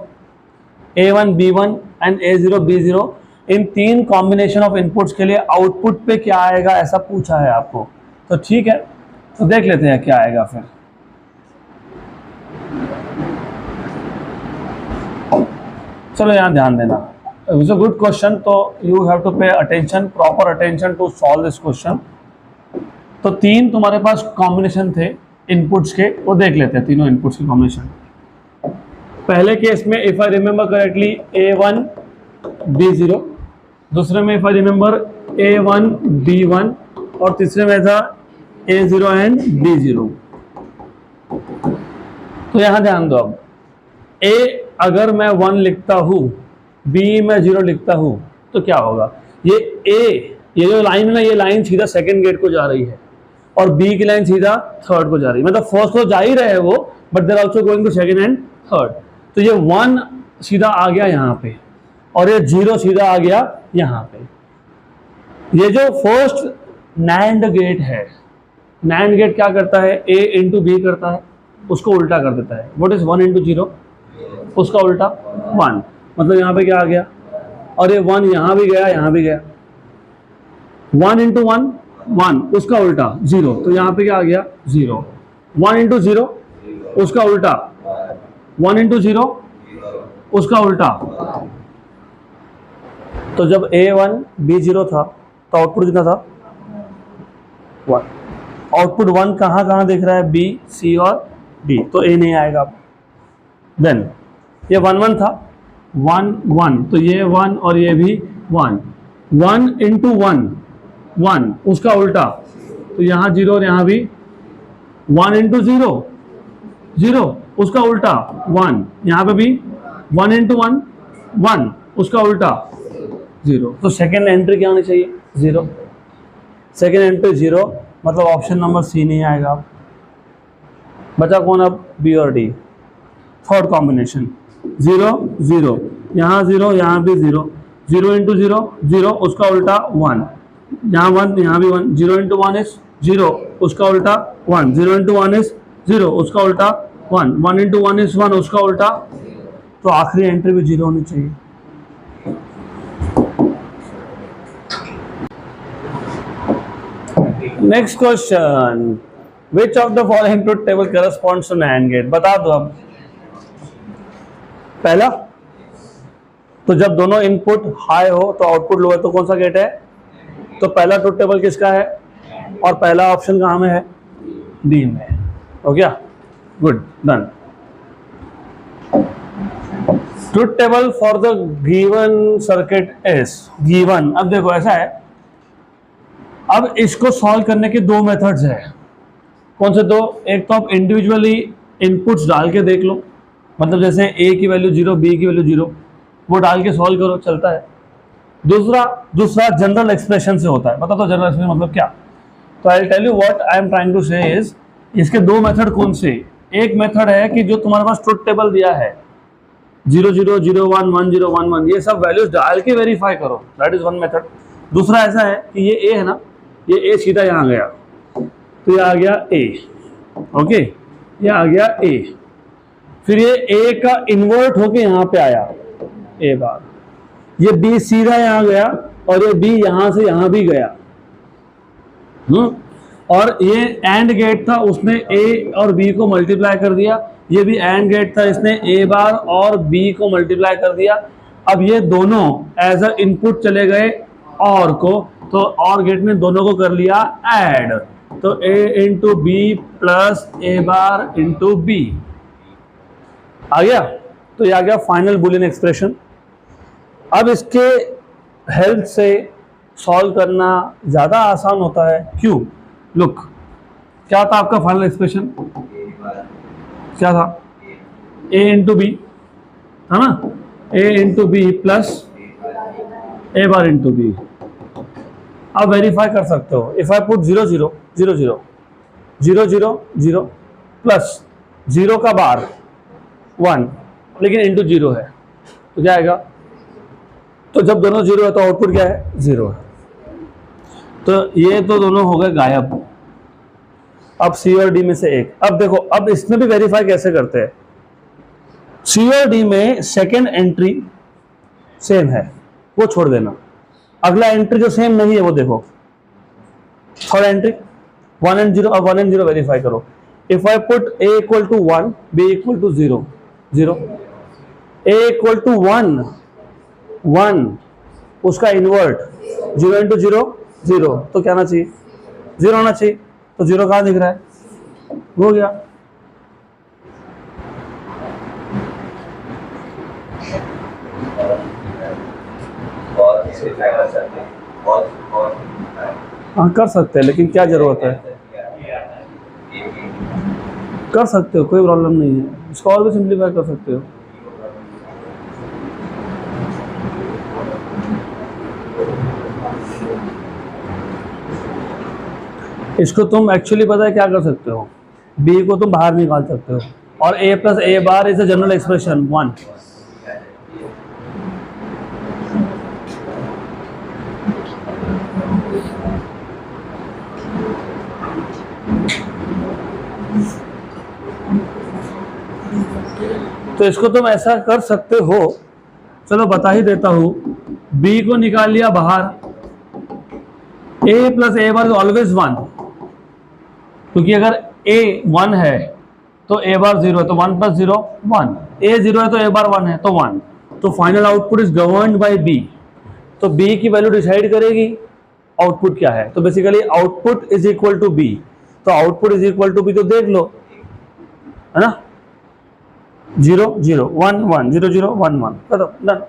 [SPEAKER 1] A1, B1 and A0, B0। In 3 combination of inputs के लिए output पे क्या आएगा, ऐसा पूछा है आपको। तो ठीक है, तो देख लेते हैं क्या आएगा फिर। चलो यहाँ ध्यान देना, इट्स अ गुड क्वेश्चन, तो you have to pay attention, proper attention to solve this question. तो 3 तुम्हारे पास कॉम्बिनेशन थे इनपुट्स के, वो देख लेते हैं तीनों इनपुट्स के कॉम्बिनेशन। पहले केस में if I remember correctly A1 B0, दूसरे में if I remember A1 B1, और तीसरे में था A0 एंड B0। तो यहां ध्यान दो, अब A अगर मैं 1 लिखता हूं, B मैं 0 लिखता हूं, तो क्या होगा, ये A, ये जो लाइन है ना, ये लाइन सीधा सेकंड गेट को जा रही है, और B की लाइन सीधा थर्ड को जा रही है। मतलब फर्स्ट को जा ही रहे हैं वो, but there also going to second and third. तो ये 1 सीधा आ गया यहाँ पे, और ये 0 सीधा आ गया यहाँ पे। ये जो फर्स्ट नैंड गेट है, नैंड गेट क्या करता है, A इंटू B करता है, उसको उल्टा कर देता है। व्हाट इज 1 इंटू 0, उसका उल्टा 1, मतलब यहाँ पे क्या आ गया, और ये 1 यहाँ भी गया, यहाँ भी गया। 1 इंटू 1 1, उसका उल्टा 0, तो यहाँ पे क्या आ गया 0। 1 इंटू 0, उसका उल्टा 1 इंटू 0, उसका उल्टा। तो जब A1 B0 था तो आउटपुट कितना था 1। आउटपुट 1 कहाँ दिख रहा है, B, C और D, तो A नहीं आएगा। देन ये 1 1 था, 1 1, तो ये 1 और ये भी 1। 1 इंटू 1 1 उसका उल्टा, तो यहाँ 0 और यहाँ भी 1 इंटू 0 0 उसका उल्टा 1, यहाँ पे भी 1 इंटू 1 1 उसका उल्टा 0। तो सेकेंड एंट्री क्या होनी चाहिए? 0। सेकेंड एंट्री 0, मतलब ऑप्शन नंबर सी नहीं आएगा। बचा कौन अब? बी और डी। थर्ड कॉम्बिनेशन 0 0, यहाँ 0 यहाँ भी 0, 0 इंटू 0 0 उसका उल्टा 1, यहाँ 1 यहाँ भी 1, 0 इंटू 1 इज 0 उसका उल्टा 1, 0 इंटू 1 इज 0 उसका उल्टा 1, 1 इंटू 1 इज 1 उसका उल्टा। तो आखिरी एंट्री भी 0 होनी चाहिए। Next question, which of the following truth table corresponds to NAND gate? बता दो अब। पहला, तो जब दोनों इनपुट हाई हो तो आउटपुट लो है, तो कौन सा गेट है? तो पहला ट्रुथ टेबल किसका है? और पहला ऑप्शन कहाँ में है? डी में। हो गया, good, done. Truth table for the given circuit is given. अब देखो ऐसा है, अब इसको सॉल्व करने के दो मेथड्स हैं। कौन से दो? एक तो आप इंडिविजुअली इनपुट्स डाल के देख लो, मतलब जैसे a की वैल्यू 0, b की वैल्यू 0, वो डाल के सॉल्व करो, चलता है। दूसरा जनरल एक्सप्रेशन से होता है। पता तो जनरल एक्सप्रेशन मतलब क्या? तो I will tell you what I am trying to say is, इसके दो मेथड कौन से? एक मेथड है कि जो तुम्हारे पास ट्रुथ टेबल दिया है 0 0 0 1 1 0 1 1, ये सब वैल्यूज डाल के वेरीफाई करो, दैट इज वन मेथड। दूसरा ऐसा है कि ये a है ना, ये a सीधा यहाँ गया, तो ये आ गया a, ओके, ये आ गया a, फिर ये a का इन्वर्ट होके यहाँ पे आया a बार, ये b सीधा यहाँ गया और ये b यहाँ से यहाँ भी गया। और ये एंड गेट था, उसने a और b को मल्टीप्लाई कर दिया। ये भी एंड गेट था, इसने a बार और b को मल्टीप्लाई कर दिया। अब ये दोनों एज अ इनपुट चले गए और को, तो और गेट ने दोनों को कर लिया ऐड, तो a into B plus a bar into B आ गया। तो ये आ गया फाइनल बुलियन एक्सप्रेशन। अब इसके हेल्प से सॉल्व करना ज़्यादा आसान होता है। क्यों? लुक, क्या था आपका फाइनल एक्सप्रेशन? क्या था? a इंटू बी था ना, a into B plus a bar into B. आप वेरीफाई कर सकते हो। इफ आई पुट 0 0 0 0 0 0 0 प्लस 0 का बार 1, लेकिन इंटू 0 है, तो क्या आएगा? तो जब दोनों 0 है तो आउटपुट क्या है? 0 है। तो ये तो दोनों हो गए गायब। अब सी और डी में से एक। अब देखो, अब इसमें भी वेरीफाई कैसे करते हैं। सी और डी में सेकेंड एंट्री सेम है, वो छोड़ देना। अगला एंट्री जो सेम नहीं है वो देखो, थर्ड एंट्री 1 and 0। अब 1 and 0 वेरीफाई करो। If I put a equal to 1, b equal to 0 0, a equal to 1 1, उसका इन्वर्ट 0 इंटू 0 0, तो क्या आना चाहिए? 0 होना चाहिए। तो 0 कहाँ दिख रहा है? हो गया। हाँ कर सकते हैं, लेकिन क्या जरूरत है? कर सकते हो, कोई प्रॉब्लम नहीं है। इसको और भी सिंप्लीफाई कर सकते हो। इसको तुम एक्चुअली पता है क्या कर सकते हो? b को तुम बाहर निकाल सकते हो, और a plus a bar is a general expression 1। तो इसको तुम ऐसा कर सकते हो। चलो बता ही देता हूं। b को निकाल लिया बाहर, a plus a bar is always 1, क्योंकि अगर a 1 है तो a बार 0 है, तो 1 प्लस 0 1, a 0 है तो a बार 1 है तो 1। तो final output is governed by b। तो b की वैल्यू डिसाइड करेगी आउटपुट क्या है। तो basically output is equal to b, तो output is equal to b, तो देख लो, है ना, 0 0 1 1 0 0 1 1, खत्म, done.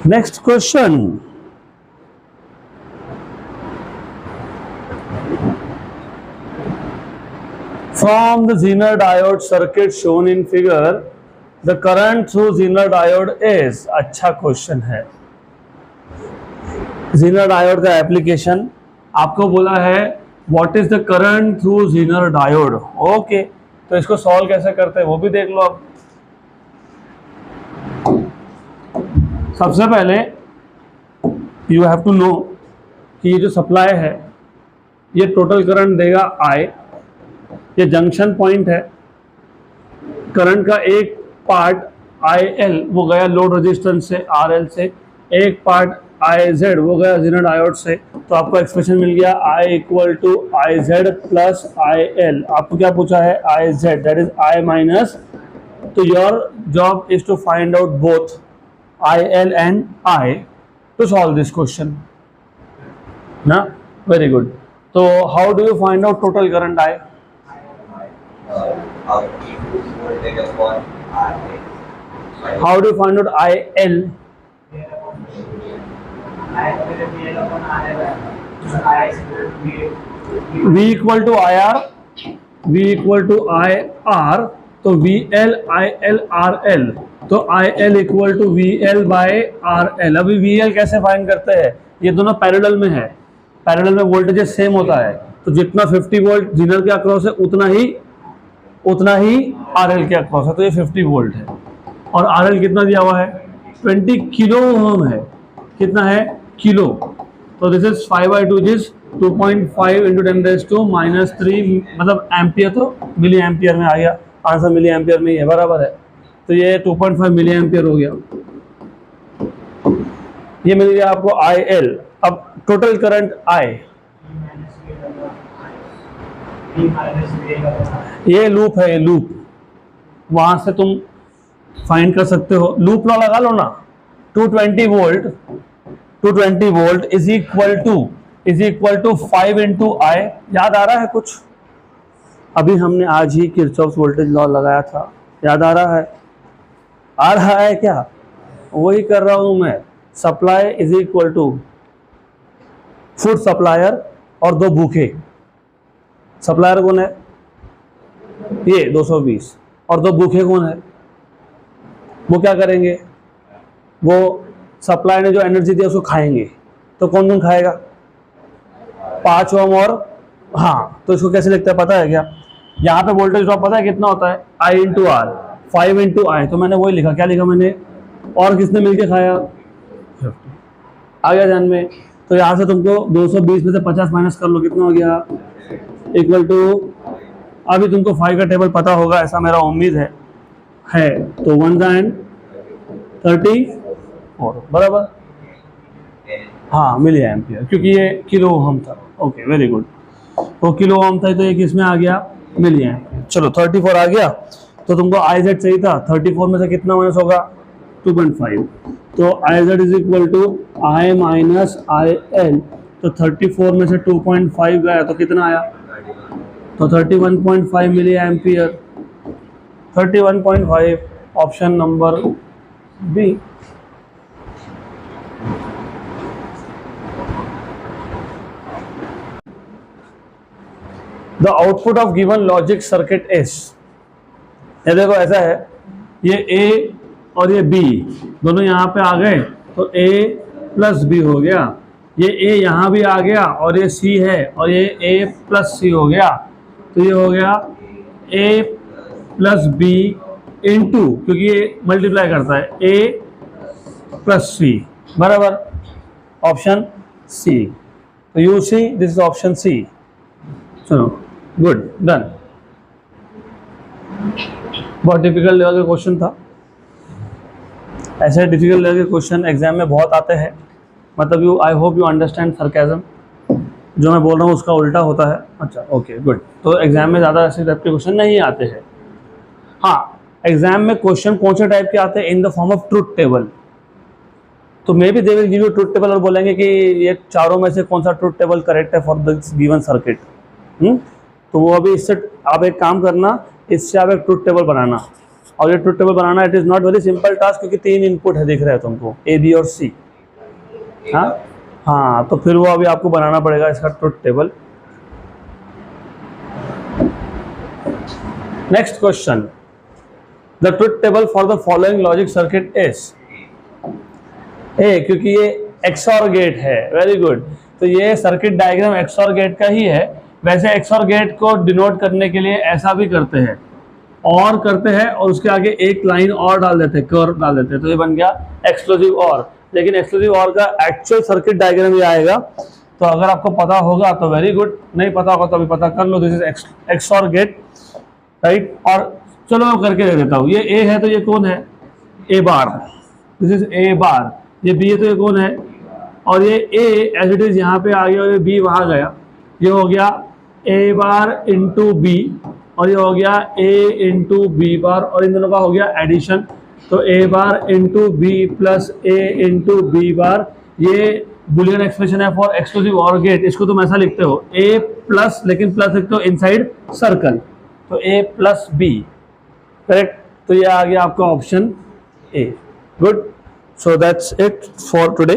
[SPEAKER 1] Next question, from the Zener diode circuit shown in figure, the current through Zener diode is, अच्छा क्वेश्चन है। Zener diode का application आपको बोला है what is the current through Zener diode। Okay, तो इसको सॉल्व कैसे करते हैं वो भी देख लो। अब सबसे पहले यू हैव टू नो कि ये जो सप्लाई है ये टोटल करंट देगा I, ये जंक्शन पॉइंट है, करंट का एक पार्ट IL वो गया लोड रेजिस्टेंस से RL से, एक पार्ट IZ वो गया Zener डायोड से। तो आपको एक्सप्रेशन मिल गया I equal to IZ plus IL। आपको क्या पूछा है IZ, that is I minus, तो your job is to find out both IL and I to solve this question ना। Very good. तो how do you find out total current I? How do you find out IL? V equal to IR, V equal to IR, तो VL IL RL, तो IL equal to VL by RL। अभी VL कैसे find करते हैं, ये दोनों parallel में है, पैरेलल में वोल्टेजेस सेम होता है, तो जितना 50 वोल्ट Zener के अक्रॉस है उतना ही RL के अक्रॉस है, तो ये 50 वोल्ट है। और RL कितना दिया हुआ है 20 किलो ओम है, कितना है किलो, तो दिस इज 5/2 दिस 2.5 इंटू 10⁻³ मतलब एम्पियर, तो मिली एम्पियर में आ गया आंसर, मिली एम्पियर में ही है, बराबर है। तो ये 2.5 मिली एम्पियर हो गया, ये मिल गया आपको IL। अब टोटल करंट I, ये लूप है, ये लूप वहां से तुम फाइंड कर सकते हो, लूप लॉ लगा लो ना। 220 volt is equal to 5 into I। याद आ रहा है कुछ, अभी हमने आज ही किरचॉफ्स वोल्टेज लॉ लगाया था, याद आ रहा है क्या? वही कर रहा हूं मैं। Supply is equal to food supplier और दो भूखे। सप्लायर कौन है, ये 220, और दो भूखे कौन है, वो क्या करेंगे, वो सप्लाई ने जो एनर्जी दी उसको खाएंगे। तो कौन कौन खाएगा, 5 ओम और, हाँ, तो इसको कैसे लिखते हैं पता है क्या? यहाँ पे वोल्टेज ड्रॉप पता है कितना होता है, I into R, 5 into I, तो मैंने वही लिखा, क्या लिखा मैंने, और किसने मिलके खाया, 50। आ गया ध्यान में? तो यहाँ से तुमको 220 में से 50 माइनस कर लो, कितना हो गया, इक्वल टू, अभी तुमको 5 का टेबल पता होगा ऐसा मेरा उम्मीद है, तो 134 बराबर, हाँ मिली एम्पियर, क्योंकि ये किलो ओम था। ओके वेरी गुड, तो किलो ओम था, तो ये किस में आ गया, मिली एम्पियर। चलो 34 आ गया, तो तुमको IZ चाहिए था, 34 में से कितना माइनस होगा, 2.5, तो IZ is equal to I minus IL, तो 34 में से 2.5 गया तो कितना आया, तो 31.5 milliampere, 31.5, option number B. The output of given logic circuit is, ये देखो ऐसा है, ये A और ये B दोनों यहाँ पे आ गए, तो A प्लस B हो गया, ये A यहाँ भी आ गया, और ये C है, और ये A प्लस C हो गया, तो ये हो गया A प्लस B इंटू, क्योंकि ये मल्टीप्लाई करता है, A प्लस C बराबर, ऑप्शन C। तो you see this is option C। चलो गुड डन। बहुत डिफिकल्ट लेवल का क्वेश्चन था, ऐसे डिफिकल्ट लेवल के क्वेश्चन एग्जाम में बहुत आते हैं, मतलब you, I hope you understand sarcasm, जो मैं बोल रहा हूँ उसका उल्टा होता है। अच्छा ओके गुड, तो एग्जाम में ज़्यादा ऐसे टाइप के क्वेश्चन नहीं आते हैं। हाँ, एग्जाम में क्वेश्चन कौन से टाइप के आते हैं, in the form of truth table, तो maybe they will give you truth table और बोलेंगे कि ये चारों में से कौन सा ट्रुथ टेबल करेक्ट है फॉर दिस गिवन सर्किट। तो वो अभी इससे आप एक काम करना, इससे आप एक ट्रुथ टेबल बनाना, और ये truth table banana it is not very simple task, क्योंकि 3 इनपुट है दिख रहा है तुमको, ए बी और सी। हाँ, तो फिर वो अभी आपको बनाना पड़ेगा इसका truth table. Next question, the truth table for the following logic circuit is a, क्योंकि ये एक्सऑर गेट है, वेरी गुड। तो ये सर्किट डायग्राम एक्सऑर गेट का ही है। वैसे एक्सऑर गेट को डिनोट करने के लिए ऐसा भी करते हैं, और करते हैं और उसके आगे एक लाइन और डाल देते हैं, कर्व डाल देते हैं, तो ये बन गया एक्सक्लूसिव और। लेकिन एक्सक्लूसिव और का एक्चुअल सर्किट डायग्राम ये आएगा। तो अगर आपको पता होगा तो वेरी गुड, नहीं पता होगा तो अभी पता कर लो। This is XOR gate, right. और चलो मैं करके दे देता हूँ। ये ए है तो ये कौन है, ए बार, दिस इज ए बार। ये बी है तो ये कौन है, और ये ए एज इट इज यहाँ पे आ गया और ये बी वहाँ गया, ये हो गया ए बार इंटू बी, और ये हो गया ए इंटू बी बार, और इन दोनों का हो गया एडिशन। तो A bar into B plus A into B bar, ये बुलियन एक्सप्रेशन है फॉर एक्सक्लूसिव ऑर गेट। इसको तुम ऐसा लिखते हो ए प्लस, लेकिन प्लस लिखते हो इनसाइड सर्कल, तो ए प्लस बी, करेक्ट। तो ये आ गया आपका option A. Good, so that's it for today.